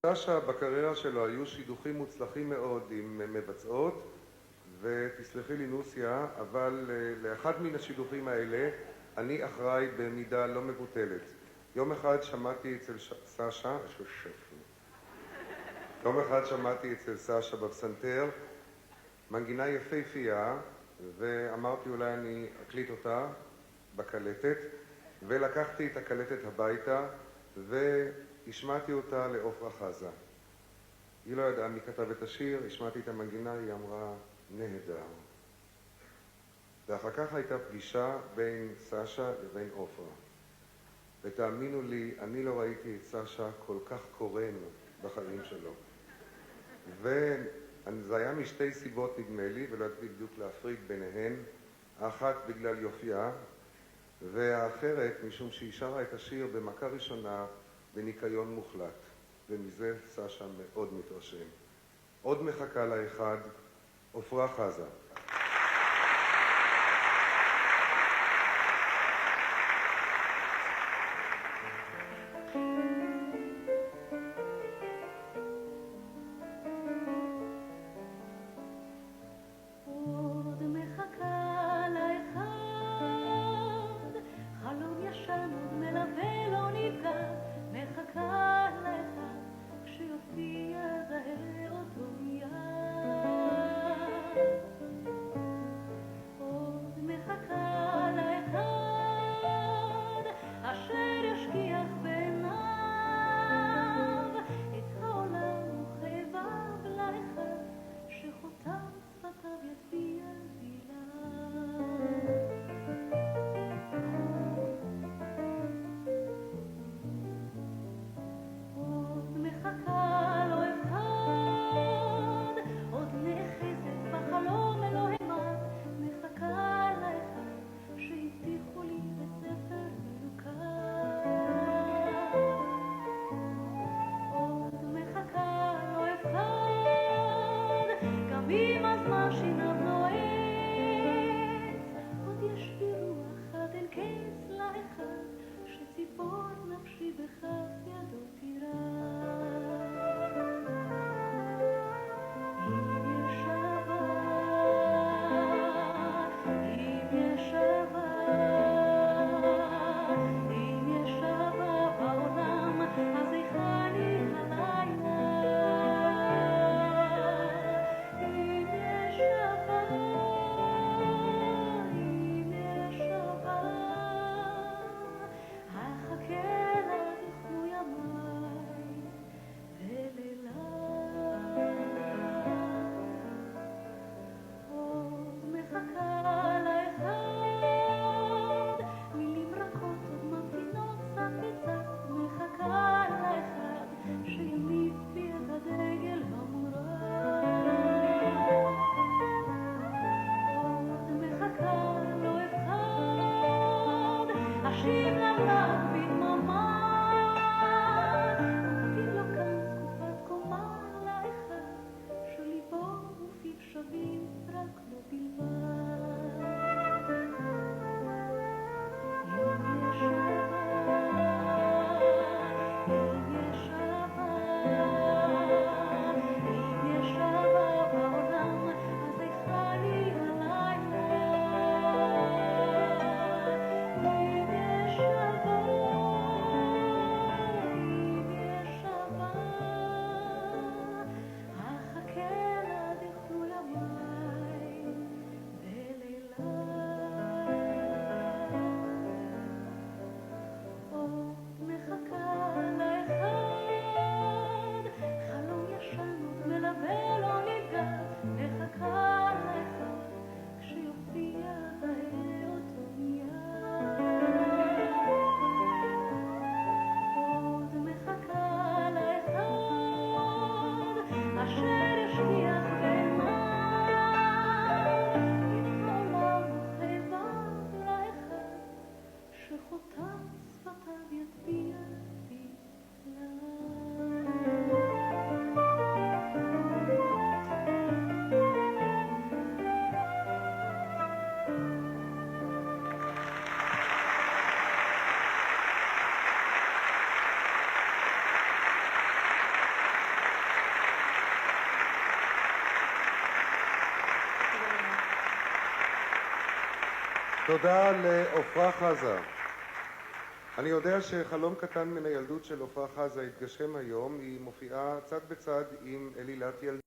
סשה בקריירה שלו היו שידוכים מוצלחים מאוד עם מבצעות, ותסלחי לי נוסיה, אבל לאחד מן השידוכים האלה אני אחראי במידה לא מבוטלת. יום אחד שמעתי אצל סשה, יום אחד שמעתי אצל סשה בפסנתר מנגינה יפהפייה, ואמרתי אולי אני אקליט אותה בקלטת, ולקחתי את הקלטת הביתה והשמעתי אותה לעופרה חזה. היא לא ידעה מי כתב את השיר, השמעתי את המנגינה, היא אמרה נהדר. ואחר כך הייתה פגישה בין סשה לבין עופרה. ותאמינו לי, אני לא ראיתי את סשה כל כך קורן בחיים שלו. וזה היה משתי סיבות נדמה לי, ולא ידעתי בדיוק להפריד ביניהן. האחת בגלל יופייה, והאחרת משום שהיא שרה את השיר במכה ראשונה בניקיון מוחלט. ומזה סשה מאוד מתרשם. עוד מחכה לאחד, עופרה חזה. תודה לעופרה חזה. אני יודע שחלום קטן מן הילדות של עופרה חזה התגשם היום. היא מופיעה צד בצד עם אלילת ילדה.